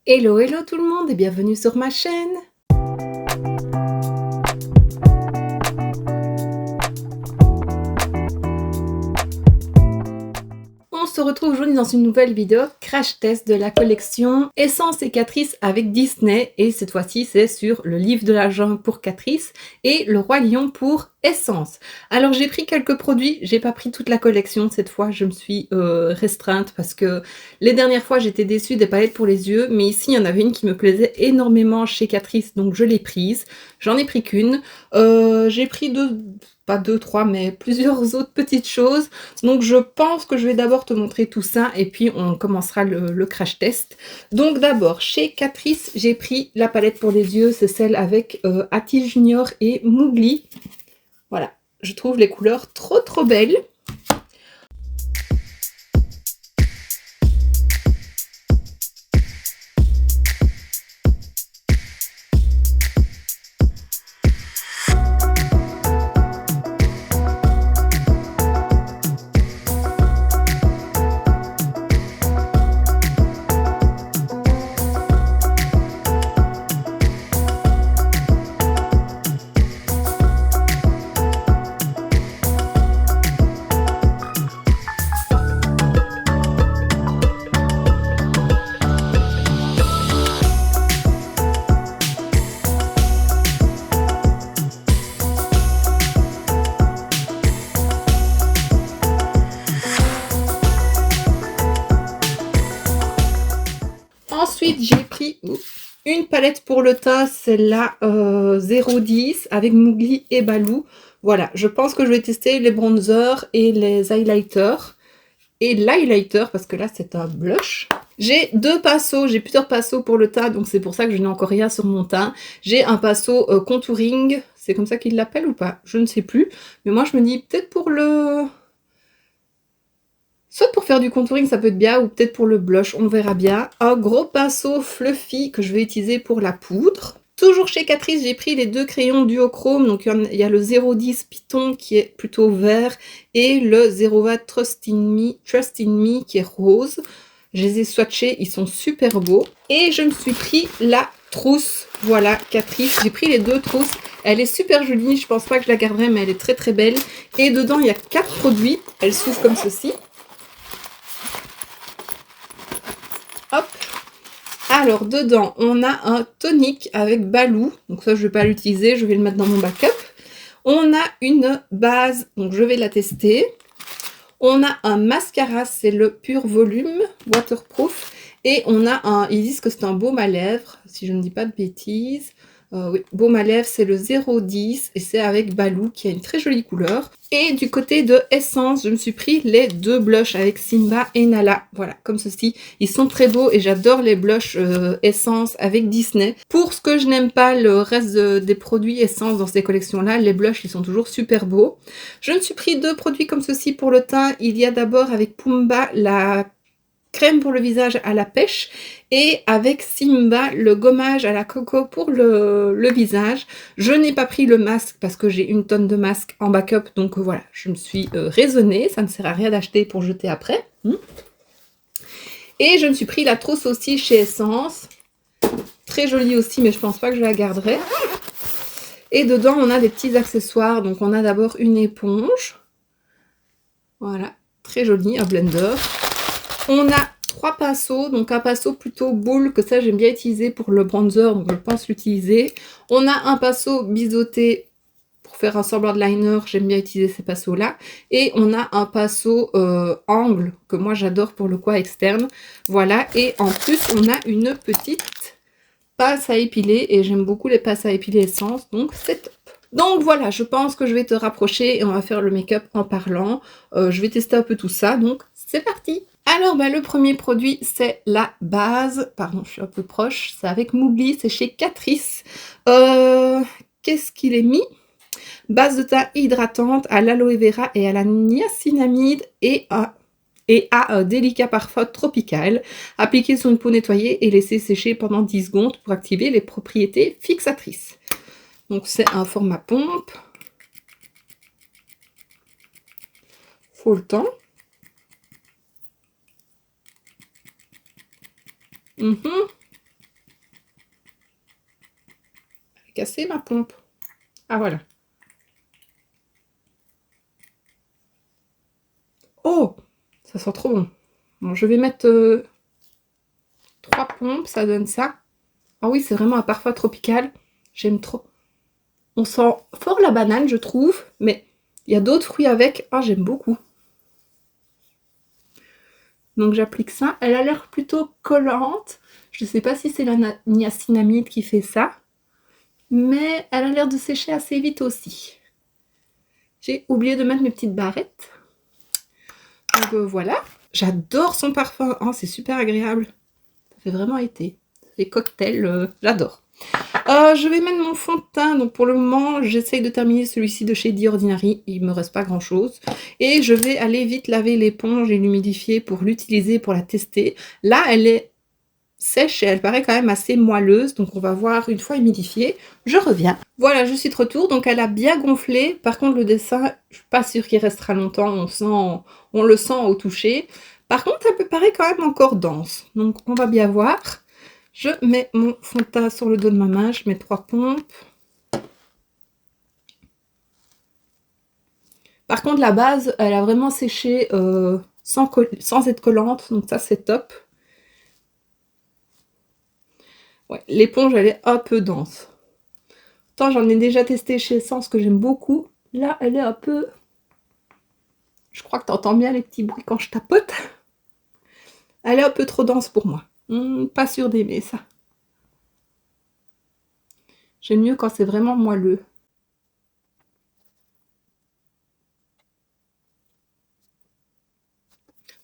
Hello, hello tout le monde et bienvenue sur ma chaîne. On se retrouve aujourd'hui dans une nouvelle vidéo crash test de la collection Essence et Catrice avec Disney, et cette fois-ci c'est sur le livre de la jungle pour Catrice et le roi lion pour Essence. Alors j'ai pris quelques produits, j'ai pas pris toute la collection cette fois, je me suis restreinte parce que les dernières fois j'étais déçue des palettes pour les yeux, mais ici il y en avait une qui me plaisait énormément chez Catrice, donc je l'ai prise. J'en ai pris qu'une. J'ai pris pas deux, trois, mais plusieurs autres petites choses. Donc je pense que je vais d'abord te montrer tout ça et puis on commencera le crash test. Donc d'abord, chez Catrice, j'ai pris la palette pour les yeux, c'est celle avec Ati Junior et Mowgli. Voilà, je trouve les couleurs trop belles. Ensuite, j'ai pris une palette pour le teint, celle-là 010 avec Mowgli et Baloo. Voilà, je pense que je vais tester les bronzers et les highlighters. Et l'highlighter, parce que là c'est un blush. J'ai deux pinceaux, j'ai plusieurs pinceaux pour le teint, donc c'est pour ça que je n'ai encore rien sur mon teint. J'ai un pinceau contouring, c'est comme ça qu'il l'appelle ou pas? Je ne sais plus. Mais moi je me dis peut-être pour le... Soit pour faire du contouring, ça peut être bien, ou peut-être pour le blush, on verra bien. Un gros pinceau fluffy que je vais utiliser pour la poudre. Toujours chez Catrice, j'ai pris les deux crayons duochrome. Donc il y a le 010 Python qui est plutôt vert et le 020 Trust in Me qui est rose. Je les ai swatchés, ils sont super beaux. Et je me suis pris la trousse. Voilà, Catrice, j'ai pris les deux trousses. Elle est super jolie, je pense pas que je la garderai, mais elle est très belle. Et dedans, il y a 4 produits. Elle s'ouvre comme ceci. Hop. Alors dedans on a un tonique avec Baloo, donc ça je vais pas l'utiliser, je vais le mettre dans mon backup. On a une base, donc je vais la tester. On a un mascara, c'est le Pur Volume waterproof, et on a un, ils disent que c'est un baume à lèvres, si je ne dis pas de bêtises. Oui, baume à lèvres, c'est le 010 et c'est avec Baloo qui a une très jolie couleur. Et du côté de Essence, je me suis pris les deux blushs avec Simba et Nala. Voilà, comme ceci. Ils sont très beaux et j'adore les blushs Essence avec Disney. Pour ce que je n'aime pas le reste des produits Essence dans ces collections-là, les blushs, ils sont toujours super beaux. Je me suis pris deux produits comme ceci pour le teint. Il y a d'abord avec Pumba la crème pour le visage à la pêche et avec Simba le gommage à la coco pour le visage. Je n'ai pas pris le masque parce que j'ai une tonne de masques en backup, donc voilà, je me suis raisonnée, ça ne sert à rien d'acheter pour jeter après. Et je me suis pris la trousse aussi chez Essence, très jolie aussi, mais je pense pas que je la garderai. Et dedans on a des petits accessoires, donc on a d'abord une éponge, voilà, très jolie, un blender. On a 3 pinceaux, donc un pinceau plutôt boule, que ça j'aime bien utiliser pour le bronzer, donc je pense l'utiliser. On a un pinceau biseauté pour faire un semblant de liner, j'aime bien utiliser ces pinceaux là. Et on a un pinceau angle, que moi j'adore pour le coin externe. Voilà, et en plus on a une petite pince à épiler, et j'aime beaucoup les pinces à épiler Essence, donc c'est top. Donc voilà, je pense que je vais te rapprocher et on va faire le make-up en parlant. Je vais tester un peu tout ça, donc c'est parti. Alors le premier produit c'est la base, pardon je suis un peu proche, c'est avec Mowgli, c'est chez Catrice. Qu'est-ce qu'il est mis? Base de teint hydratante à l'aloe vera et à la niacinamide et à un délicat parfum tropical. Appliquer sur une peau nettoyée et laisser sécher pendant 10 secondes pour activer les propriétés fixatrices. Donc c'est un format pompe. Faut le temps. cassé ma pompe. Ah voilà. Oh, ça sent trop bon. Bon, je vais mettre 3 pompes, ça donne ça. Ah oui, c'est vraiment un parfum tropical. J'aime trop. On sent fort la banane, je trouve, mais il y a d'autres fruits avec. Ah, j'aime beaucoup. Donc j'applique ça. Elle a l'air plutôt collante. Je ne sais pas si c'est la niacinamide qui fait ça, mais elle a l'air de sécher assez vite aussi. J'ai oublié de mettre mes petites barrettes. Donc voilà. J'adore son parfum. Oh, c'est super agréable. Ça fait vraiment été. Les cocktails, j'adore. Je vais mettre mon fond de teint. Donc pour le moment, j'essaye de terminer celui-ci de chez The Ordinary. Il me reste pas grand-chose. Et je vais aller vite laver l'éponge et l'humidifier pour l'utiliser, pour la tester. Là, elle est sèche et elle paraît quand même assez moelleuse. Donc on va voir une fois humidifiée. Je reviens. Voilà, je suis de retour. Donc elle a bien gonflé. Par contre, le dessin, je suis pas sûre qu'il restera longtemps. On le sent au toucher. Par contre, elle me paraît quand même encore dense. Donc on va bien voir. Je mets mon fond de teint sur le dos de ma main, je mets 3 pompes. Par contre, la base, elle a vraiment séché sans être collante, donc ça c'est top. Ouais, l'éponge, elle est un peu dense. Tant j'en ai déjà testé chez Essence que j'aime beaucoup. Là, elle est un peu... Je crois que tu entends bien les petits bruits quand je tapote. Elle est un peu trop dense pour moi. Pas sûre d'aimer ça. J'aime mieux quand c'est vraiment moelleux.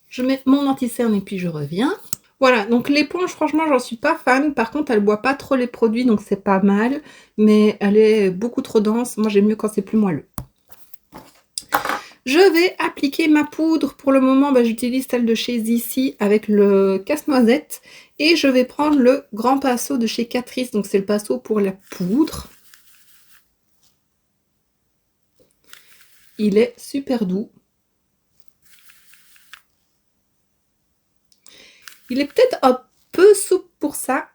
Je mets mon anti-cerne et puis je reviens. Voilà, donc l'éponge, franchement, j'en suis pas fan. Par contre, elle boit pas trop les produits, donc c'est pas mal. Mais elle est beaucoup trop dense. Moi, j'aime mieux quand c'est plus moelleux. Je vais appliquer ma poudre. Pour le moment, j'utilise celle de chez Ici avec le casse-noisette. Et je vais prendre le grand pinceau de chez Catrice. Donc, c'est le pinceau pour la poudre. Il est super doux. Il est peut-être un peu souple pour ça.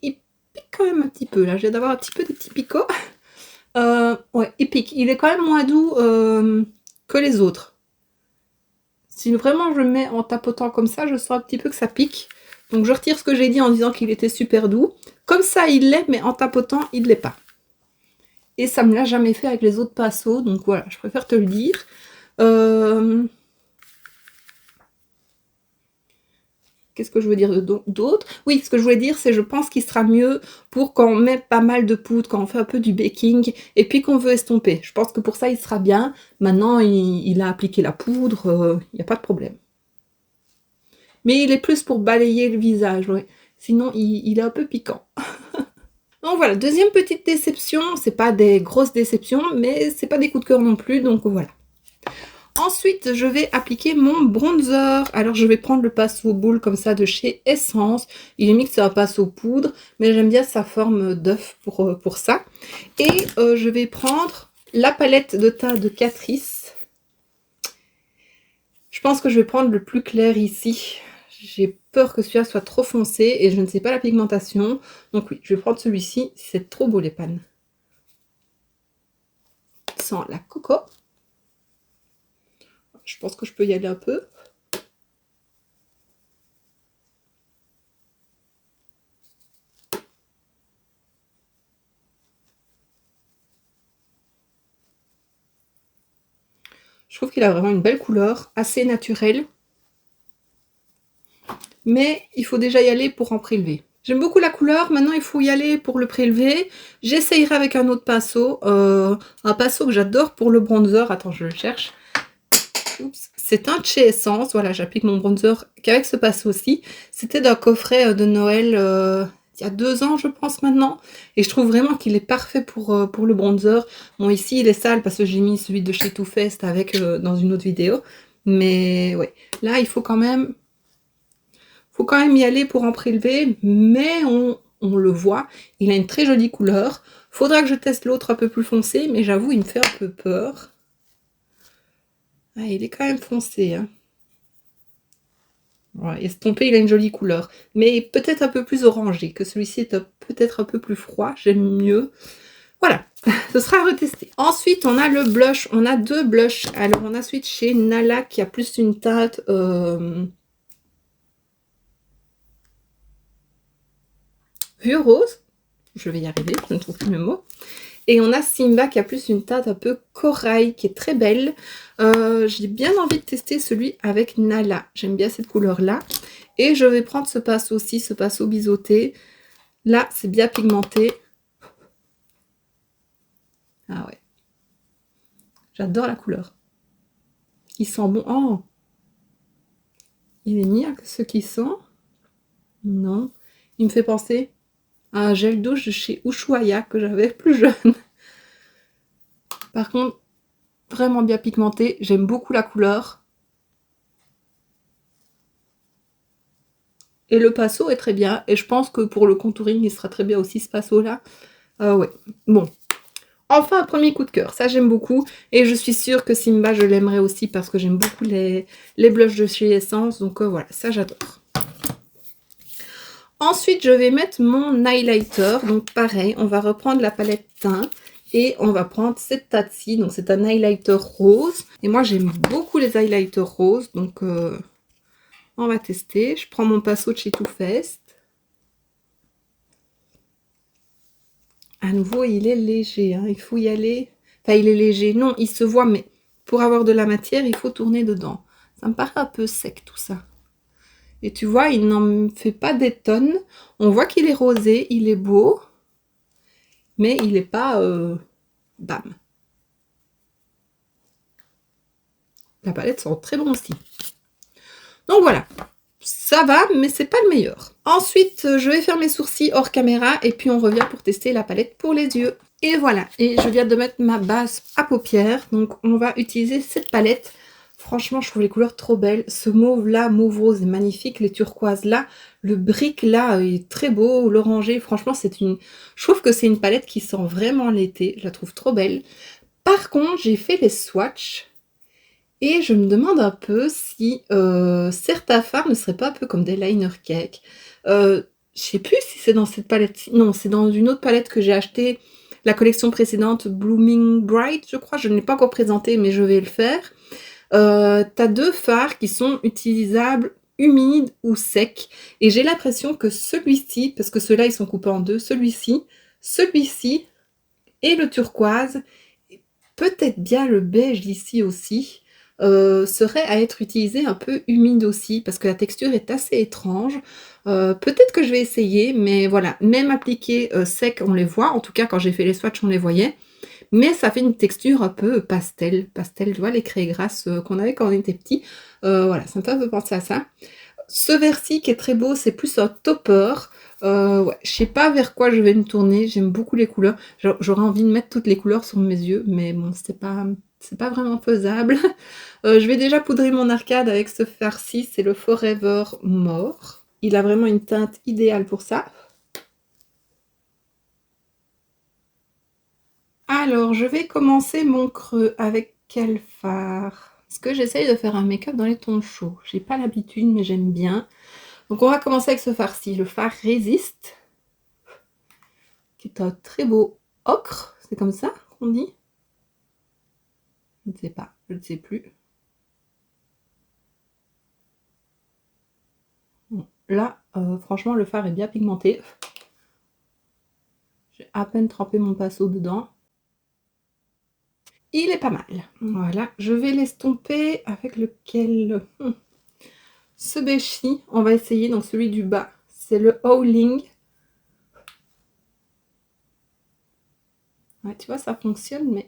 Il pique quand même un petit peu. Là, j'ai d'avoir un petit peu des petits picots. Ouais, il pique. Il est quand même moins doux que les autres. Si vraiment je le mets en tapotant comme ça, je sens un petit peu que ça pique. Donc je retire ce que j'ai dit en disant qu'il était super doux. Comme ça, il l'est, mais en tapotant, il ne l'est pas. Et ça me l'a jamais fait avec les autres pinceaux. Donc voilà, je préfère te le dire. Qu'est-ce que je veux dire d'autre? Oui, ce que je voulais dire, c'est je pense qu'il sera mieux pour quand on met pas mal de poudre, quand on fait un peu du baking, et puis qu'on veut estomper. Je pense que pour ça, il sera bien. Maintenant, il a appliqué la poudre, il n'y a pas de problème. Mais il est plus pour balayer le visage, ouais. Sinon, il est un peu piquant. Donc voilà, deuxième petite déception. C'est pas des grosses déceptions, mais c'est pas des coups de cœur non plus, donc voilà. Ensuite, je vais appliquer mon bronzer. Alors, je vais prendre le pinceau boule comme ça de chez Essence. Il est mis que c'est un pinceau poudre, mais j'aime bien sa forme d'œuf pour ça. Et je vais prendre la palette de teint de Catrice. Je pense que je vais prendre le plus clair ici. J'ai peur que celui-là soit trop foncé et je ne sais pas la pigmentation. Donc oui, je vais prendre celui-ci. C'est trop beau les pannes. Sans la coco. Je pense que je peux y aller un peu. Je trouve qu'il a vraiment une belle couleur, assez naturelle. Mais il faut déjà y aller pour en prélever. J'aime beaucoup la couleur, maintenant il faut y aller pour le prélever. J'essayerai avec un autre pinceau, un pinceau que j'adore pour le bronzer. Attends, je le cherche. C'est un de chez Essence, voilà, j'applique mon bronzer qu'avec ce pinceau aussi. C'était d'un coffret de Noël il y a 2 ans, je pense maintenant. Et je trouve vraiment qu'il est parfait pour le bronzer. Bon, ici, il est sale parce que j'ai mis celui de chez Too Faced avec dans une autre vidéo. Mais ouais, là, il faut quand même y aller pour en prélever. Mais on le voit, il a une très jolie couleur. Faudra que je teste l'autre un peu plus foncé, mais j'avoue, il me fait un peu peur. Ah, il est quand même foncé, hein. Voilà, estompé, il a une jolie couleur, mais peut-être un peu plus orangé, que celui-ci est peut-être un peu plus froid, j'aime mieux. Voilà, ce sera à retester. Ensuite, on a le blush, on a 2 blushs. Alors, on a celui de chez Nala qui a plus une teinte vieux rose. Je vais y arriver, je ne trouve plus mes mots. Et on a Simba qui a plus une teinte un peu corail, qui est très belle. J'ai bien envie de tester celui avec Nala. J'aime bien cette couleur-là. Et je vais prendre ce pinceau aussi, ce pinceau biseauté. Là, c'est bien pigmenté. Ah ouais. J'adore la couleur. Il sent bon. Oh, il est mieux que ce qui sent. Non. Il me fait penser à un gel douche de chez Ushuaïa que j'avais plus jeune. Par contre, vraiment bien pigmenté. J'aime beaucoup la couleur. Et le pinceau est très bien. Et je pense que pour le contouring, il sera très bien aussi ce pinceau-là. Ouais. Bon. Enfin, un premier coup de cœur. Ça, j'aime beaucoup. Et je suis sûre que Simba, je l'aimerais aussi parce que j'aime beaucoup les blushs de chez Essence. Donc voilà, ça, j'adore. Ensuite, je vais mettre mon highlighter. Donc pareil, on va reprendre la palette teint. Et on va prendre cette teinte-ci. Donc c'est un highlighter rose. Et moi, j'aime beaucoup les highlighters roses. Donc on va tester. Je prends mon pinceau de chez Too Faced. À nouveau, il est léger, hein. Il faut y aller. Enfin, il est léger. Non, il se voit, mais pour avoir de la matière, il faut tourner dedans. Ça me paraît un peu sec, tout ça. Et tu vois, il n'en fait pas des tonnes. On voit qu'il est rosé, il est beau. Mais il n'est pas... bam. La palette sent très bon aussi. Donc voilà. Ça va, mais c'est pas le meilleur. Ensuite, je vais faire mes sourcils hors caméra. Et puis, on revient pour tester la palette pour les yeux. Et voilà, et je viens de mettre ma base à paupières, donc on va utiliser cette palette. Franchement, je trouve les couleurs trop belles. Ce mauve là, mauve rose est magnifique, les turquoises là, le brick là est très beau, l'orangé, franchement c'est une... Je trouve que c'est une palette qui sent vraiment l'été, je la trouve trop belle. Par contre, j'ai fait les swatchs et je me demande un peu si certains fards ne seraient pas un peu comme des liner cake. Je sais plus si c'est dans cette palette, non, c'est dans une autre palette que j'ai achetée. La collection précédente, Blooming Bright, je crois, je ne l'ai pas encore présentée, mais je vais le faire. T'as 2 fards qui sont utilisables humides ou secs. Et j'ai l'impression que celui-ci, parce que ceux-là, ils sont coupés en deux, celui-ci et le turquoise, peut-être bien le beige d'ici aussi, serait à être utilisé un peu humide aussi, parce que la texture est assez étrange. Peut-être que je vais essayer, mais voilà, même appliqué sec, on les voit. En tout cas, quand j'ai fait les swatchs, on les voyait. Mais ça fait une texture un peu pastel. Pastel, tu vois, les craies grasses qu'on avait quand on était petit. Voilà, ça me fait un peu penser à ça. Ce vers-ci qui est très beau, c'est plus un topper. Ouais, je sais pas vers quoi je vais me tourner. J'aime beaucoup les couleurs. J'aurais envie de mettre toutes les couleurs sur mes yeux, mais bon, c'est pas vraiment faisable. Je vais déjà poudrer mon arcade avec ce fard-ci, c'est le Forever More. Il a vraiment une teinte idéale pour ça. Alors, je vais commencer mon creux avec quel fard? Parce que j'essaye de faire un make-up dans les tons chauds. J'ai pas l'habitude, mais j'aime bien. Donc, on va commencer avec ce fard-ci, le fard Resist, qui est un très beau ocre. C'est comme ça qu'on dit? Je ne sais pas, je ne sais plus. Bon, là, franchement, le fard est bien pigmenté. J'ai à peine trempé mon pinceau dedans. Il est pas mal. Voilà, je vais l'estomper avec lequel... Ce beige-ci, on va essayer, donc celui du bas, c'est le Howling. Ouais, tu vois, ça fonctionne, mais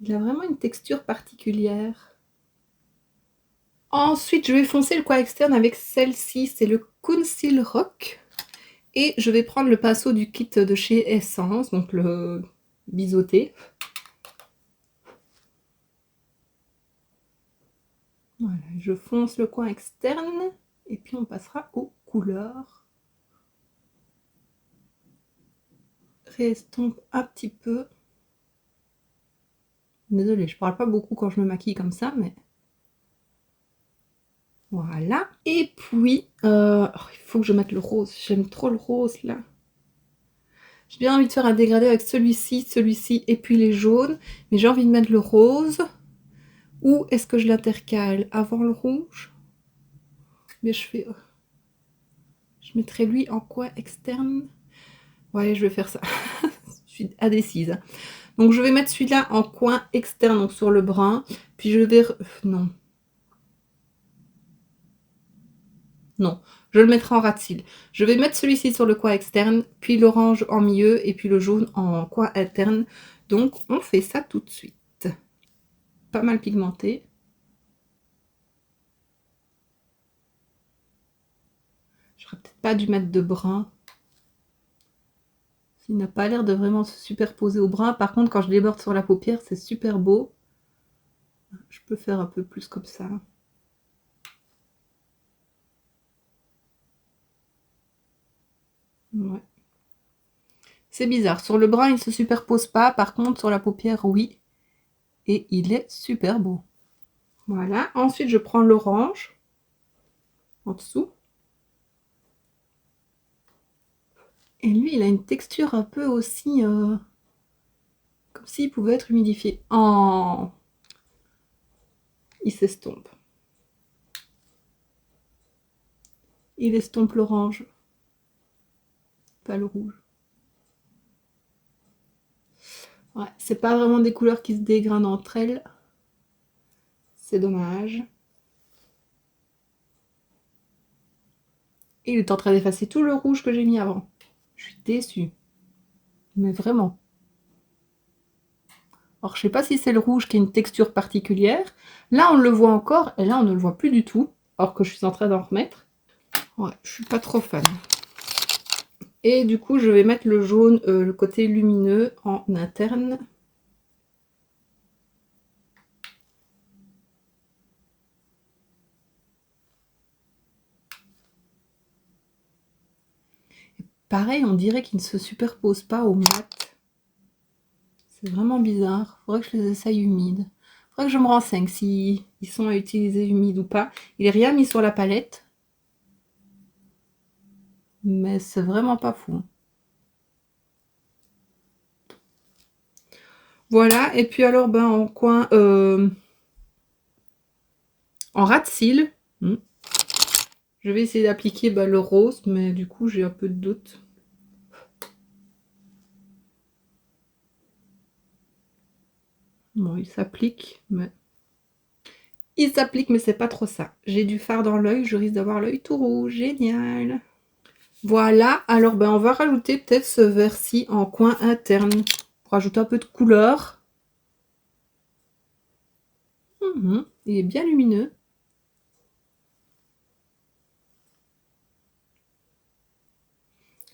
il a vraiment une texture particulière. Ensuite, je vais foncer le coin externe avec celle-ci, c'est le Conceal Rock. Et je vais prendre le pinceau du kit de chez Essence, donc le biseauté. Voilà, je fonce le coin externe et puis on passera aux couleurs. Réestompe un petit peu. Désolée, je parle pas beaucoup quand je me maquille comme ça, mais Voilà. Et puis, il faut que je mette le rose. J'aime trop le rose, là. J'ai bien envie de faire un dégradé avec celui-ci et puis les jaunes. Mais j'ai envie de mettre le rose. Ou est-ce que je l'intercale avant le rouge? Mais je mettrai lui en coin externe. Ouais, je vais faire ça. Je suis indécise. Donc je vais mettre celui-là en coin externe, donc sur le brun. Puis je vais... Non. Non, je le mettrai en ras de cils. Je vais mettre celui-ci sur le coin externe, puis l'orange en milieu, et puis le jaune en coin interne. Donc on fait ça tout de suite. Pas mal pigmenté. J'aurais peut-être pas dû mettre de brun. Il n'a pas l'air de vraiment se superposer au brun. Par contre, quand je déborde sur la paupière, c'est super beau. Je peux faire un peu plus comme ça. Ouais. C'est bizarre. Sur le brun, il ne se superpose pas. Par contre, sur la paupière, oui. Et il est super beau. Voilà. Ensuite, je prends l'orange en dessous. Et lui, il a une texture un peu aussi... comme s'il pouvait être humidifié. Oh, il s'estompe. Il estompe l'orange. Pas le rouge. Ouais, c'est pas vraiment des couleurs qui se dégradent entre elles. C'est dommage. Et il est en train d'effacer tout le rouge que j'ai mis avant. Je suis déçue. Mais vraiment. Alors, je sais pas si c'est le rouge qui a une texture particulière. Là, on le voit encore, et là, on ne le voit plus du tout. Alors que je suis en train d'en remettre. Ouais, je suis pas trop fan. Et du coup, je vais mettre le jaune, le côté lumineux, en interne. Et pareil, on dirait qu'il ne se superpose pas au mat. C'est vraiment bizarre. Faudrait que je les essaye humides. Faudrait que je me renseigne si ils sont à utiliser humides ou pas. Il est rien mis sur la palette. Mais c'est vraiment pas fou. Voilà, et puis alors, ben, en coin... en ras de cils, je vais essayer d'appliquer le rose, mais du coup, j'ai un peu de doute. Bon, il s'applique, mais... Il s'applique, mais c'est pas trop ça. J'ai du fard dans l'œil, je risque d'avoir l'œil tout rouge. Génial! Voilà, alors ben, on va rajouter peut-être ce vert-ci en coin interne pour rajouter un peu de couleur. Il est bien lumineux.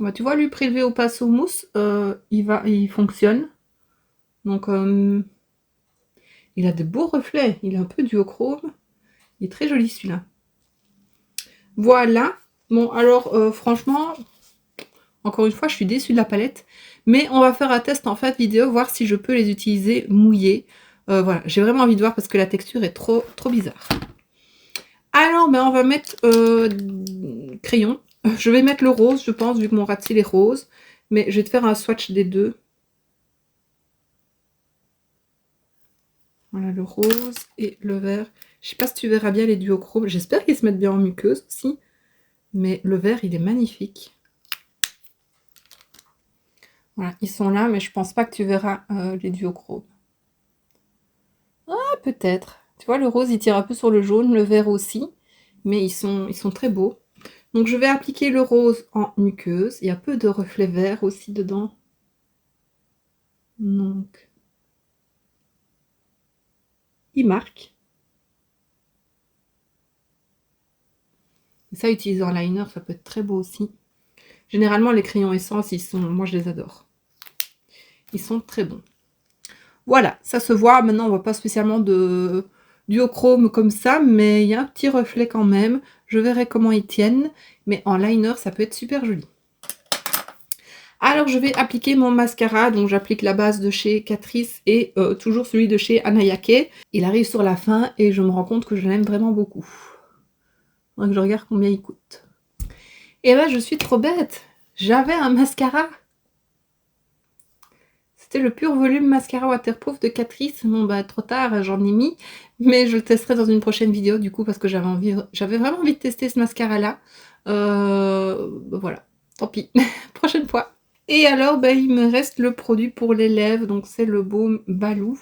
Bah, tu vois, lui prélevé au pinceau mousse, il fonctionne. Donc, il a de beaux reflets. Il est un peu duochrome. Il est très joli celui-là. Voilà. Bon, alors, franchement, encore une fois, je suis déçue de la palette. Mais on va faire un test en fait vidéo, voir si je peux les utiliser mouillés. Voilà, j'ai vraiment envie de voir parce que la texture est trop bizarre. Alors, ben, on va mettre crayon. Je vais mettre le rose, je pense, vu que mon ras de cils est rose. Mais je vais te faire un swatch des deux. Voilà, le rose et le vert. Je sais pas si tu verras bien les duochromes. J'espère qu'ils se mettent bien en muqueuse aussi. Mais le vert, il est magnifique. Voilà, ils sont là, mais je pense pas que tu verras les duochromes. Ah, peut-être. Tu vois, le rose, il tire un peu sur le jaune, le vert aussi. Mais ils sont très beaux. Donc, je vais appliquer le rose en muqueuse. Il y a peu de reflets verts aussi dedans. Donc, il marque. Et ça, utiliser en liner, ça peut être très beau aussi. Généralement, les crayons essence, moi, je les adore. Ils sont très bons. Voilà, ça se voit. Maintenant, on voit pas spécialement de duochrome comme ça, mais il y a un petit reflet quand même. Je verrai comment ils tiennent, mais en liner, ça peut être super joli. Alors, je vais appliquer mon mascara. Donc, j'applique la base de chez Catrice et toujours celui de chez Anayake. Il arrive sur la fin et je me rends compte que je l'aime vraiment beaucoup. Donc je regarde combien il coûte. Et ben je suis trop bête. J'avais un mascara. C'était le Pure Volume Mascara Waterproof de Catrice. Bon bah trop tard, j'en ai mis. Mais je le testerai dans une prochaine vidéo du coup parce que j'avais vraiment envie de tester ce mascara là. Bah, voilà, tant pis. Prochaine fois. Et alors bah, il me reste le produit pour les lèvres. Donc c'est le baume Balou.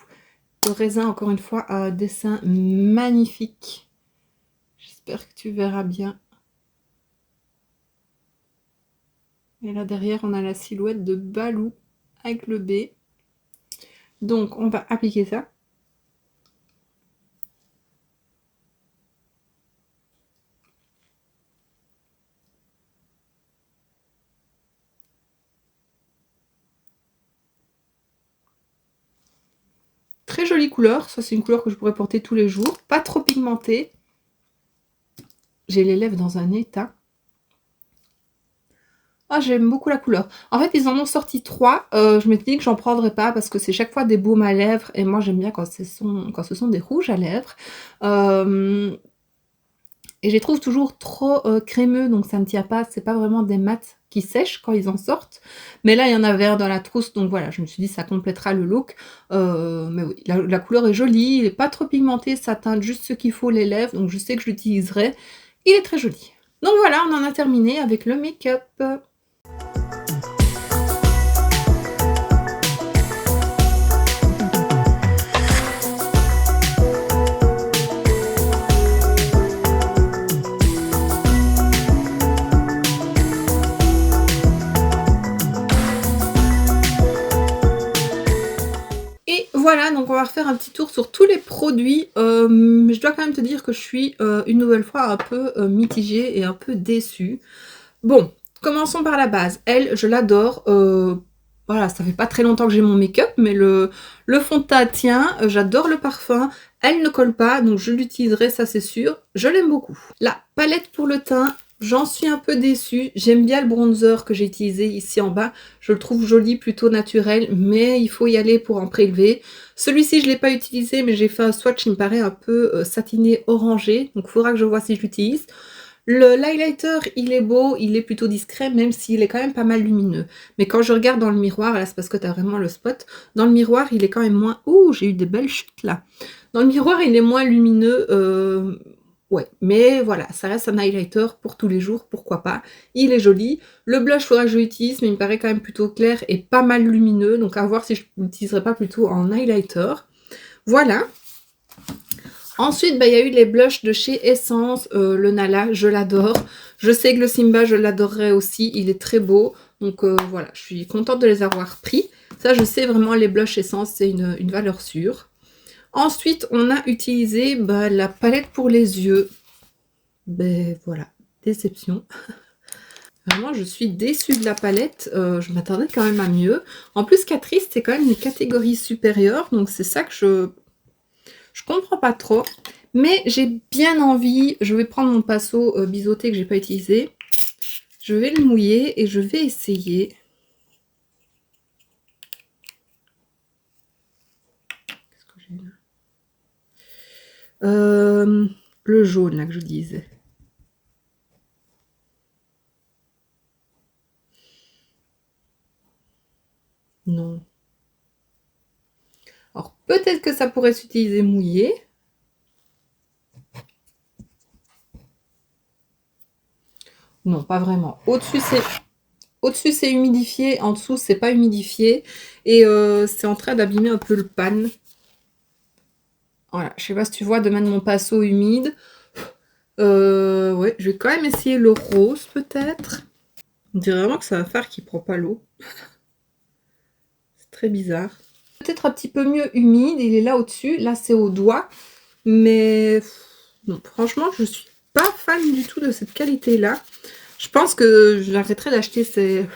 Le raisin, encore une fois, un dessin magnifique. J'espère que tu verras bien. Et là derrière, on a la silhouette de Balou avec le B. Donc, on va appliquer ça. Très jolie couleur. Ça, c'est une couleur que je pourrais porter tous les jours. Pas trop pigmentée. J'ai les lèvres dans un état. Ah, j'aime beaucoup la couleur. En fait, ils en ont sorti 3. Je m'étais dit que j'en prendrais pas parce que c'est chaque fois des baumes à lèvres. Et moi, j'aime bien quand ce sont des rouges à lèvres. Et je les trouve toujours trop crémeux, donc ça ne tient pas. C'est pas vraiment des mats qui sèchent quand ils en sortent. Mais là, il y en avait un dans la trousse, donc voilà, je me suis dit ça complétera le look. Mais oui, la couleur est jolie, il n'est pas trop pigmenté, ça teinte juste ce qu'il faut les lèvres, donc je sais que je l'utiliserai. Il est très joli. Donc voilà, on en a terminé avec le make-up. Et voilà, donc on va refaire un petit tour sur tous les produits. Je dois quand même te dire que je suis une nouvelle fois un peu mitigée et un peu déçue. Bon, commençons par la base. Elle, je l'adore. Voilà, ça fait pas très longtemps que j'ai mon make-up, mais le fond de teint tient. J'adore le parfum. Elle ne colle pas, donc je l'utiliserai, ça c'est sûr. Je l'aime beaucoup. La palette pour le teint, j'en suis un peu déçue. J'aime bien le bronzer que j'ai utilisé ici en bas. Je le trouve joli, plutôt naturel, mais il faut y aller pour en prélever. Celui-ci, je ne l'ai pas utilisé, mais j'ai fait un swatch, il me paraît un peu satiné orangé. Donc il faudra que je vois si je l'utilise. L'highlighter, il est beau, il est plutôt discret, même s'il est quand même pas mal lumineux. Mais quand je regarde dans le miroir, là c'est parce que tu as vraiment le spot, dans le miroir, il est quand même moins... Ouh, j'ai eu des belles chutes là. Dans le miroir, il est moins lumineux, ouais, mais voilà, ça reste un highlighter pour tous les jours, pourquoi pas. Il est joli. Le blush, il faudra que je l'utilise, mais il me paraît quand même plutôt clair et pas mal lumineux, donc à voir si je l'utiliserai pas plutôt en highlighter. Voilà. Ensuite, bah, y a eu les blushs de chez Essence, le Nala, je l'adore. Je sais que le Simba, je l'adorerais aussi, il est très beau. Donc voilà, je suis contente de les avoir pris. Ça, je sais vraiment, les blushs Essence, c'est une valeur sûre. Ensuite, on a utilisé bah, la palette pour les yeux. Ben voilà, déception. Vraiment, je suis déçue de la palette. Je m'attendais quand même à mieux. En plus, Catrice, c'est quand même une catégorie supérieure. Donc c'est ça que je comprends pas trop. Mais j'ai bien envie. Je vais prendre mon pinceau biseauté que j'ai pas utilisé. Je vais le mouiller et je vais essayer. Qu'est-ce que j'ai là? Le jaune là que je disais. Non. Alors peut-être que ça pourrait s'utiliser mouillé. Non, pas vraiment. Au-dessus c'est humidifié, en dessous c'est pas humidifié. Et c'est en train d'abîmer un peu le pan. Voilà, je sais pas si tu vois de mettre mon pinceau humide. Ouais, je vais quand même essayer le rose peut-être. On dirait vraiment que c'est un fard qui prend pas l'eau. C'est très bizarre. Peut-être un petit peu mieux humide, il est là au-dessus. Là c'est au doigt. Mais non, franchement, je suis pas fan du tout de cette qualité-là. Je pense que j'arrêterai d'acheter ces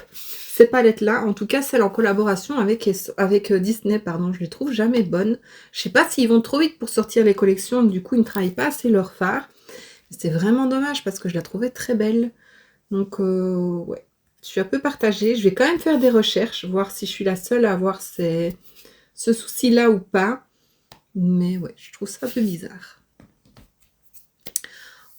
palettes-là. En tout cas, celles en collaboration avec Disney, pardon. Je les trouve jamais bonnes. Je sais pas s'ils vont trop vite pour sortir les collections. Du coup, ils ne travaillent pas assez leur fard. C'est vraiment dommage parce que je la trouvais très belle. Donc, ouais. Je suis un peu partagée. Je vais quand même faire des recherches, voir si je suis la seule à avoir ce souci-là ou pas. Mais ouais, je trouve ça un peu bizarre.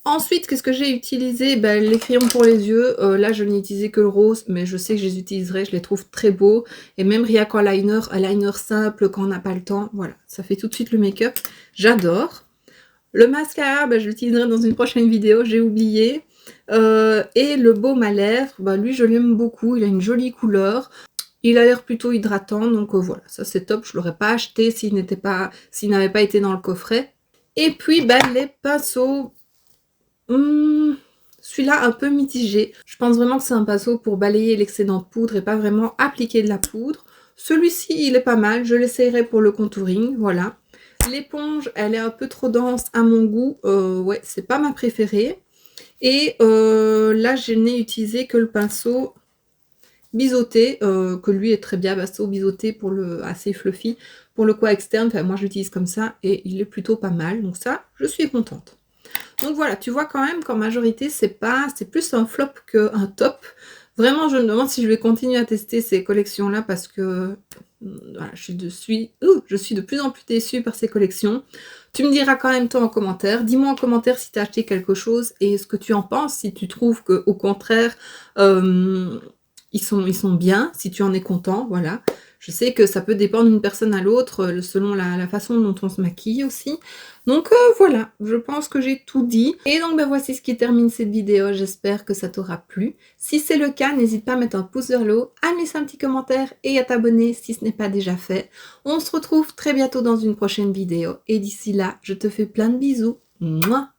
Ensuite, qu'est-ce que j'ai utilisé? Ben, les crayons pour les yeux. Là, je n'ai utilisé que le rose, mais je sais que je les utiliserai. Je les trouve très beaux. Et même rien qu'en liner, un liner simple quand on n'a pas le temps. Voilà, ça fait tout de suite le make-up. J'adore. Le mascara, ben, je l'utiliserai dans une prochaine vidéo. J'ai oublié. Et le baume à lèvres, ben, lui, je l'aime beaucoup. Il a une jolie couleur. Il a l'air plutôt hydratant. Donc voilà, ça c'est top. Je ne l'aurais pas acheté s'il n'avait pas été dans le coffret. Et puis, ben, les pinceaux. Celui-là un peu mitigé. Je pense vraiment que c'est un pinceau pour balayer l'excédent de poudre et pas vraiment appliquer de la poudre. Celui-ci, il est pas mal. Je l'essayerai pour le contouring, voilà. L'éponge, elle est un peu trop dense à mon goût. Ouais, c'est pas ma préférée. Et là, je n'ai utilisé que le pinceau biseauté, que lui est très bien, pinceau biseauté pour le assez fluffy. Pour le coin externe, enfin, moi je l'utilise comme ça et il est plutôt pas mal. Donc ça, je suis contente. Donc voilà, tu vois quand même qu'en majorité, c'est plus un flop qu'un top. Vraiment, je me demande si je vais continuer à tester ces collections-là parce que voilà, je suis de plus en plus déçue par ces collections. Tu me diras quand même toi en commentaire. Dis-moi en commentaire si tu as acheté quelque chose et ce que tu en penses, si tu trouves qu'au contraire, ils sont bien, si tu en es content, voilà. Je sais que ça peut dépendre d'une personne à l'autre, selon la façon dont on se maquille aussi. Donc voilà, je pense que j'ai tout dit. Et donc ben, voici ce qui termine cette vidéo, j'espère que ça t'aura plu. Si c'est le cas, n'hésite pas à mettre un pouce vers le haut, à me laisser un petit commentaire et à t'abonner si ce n'est pas déjà fait. On se retrouve très bientôt dans une prochaine vidéo. Et d'ici là, je te fais plein de bisous. Mouah.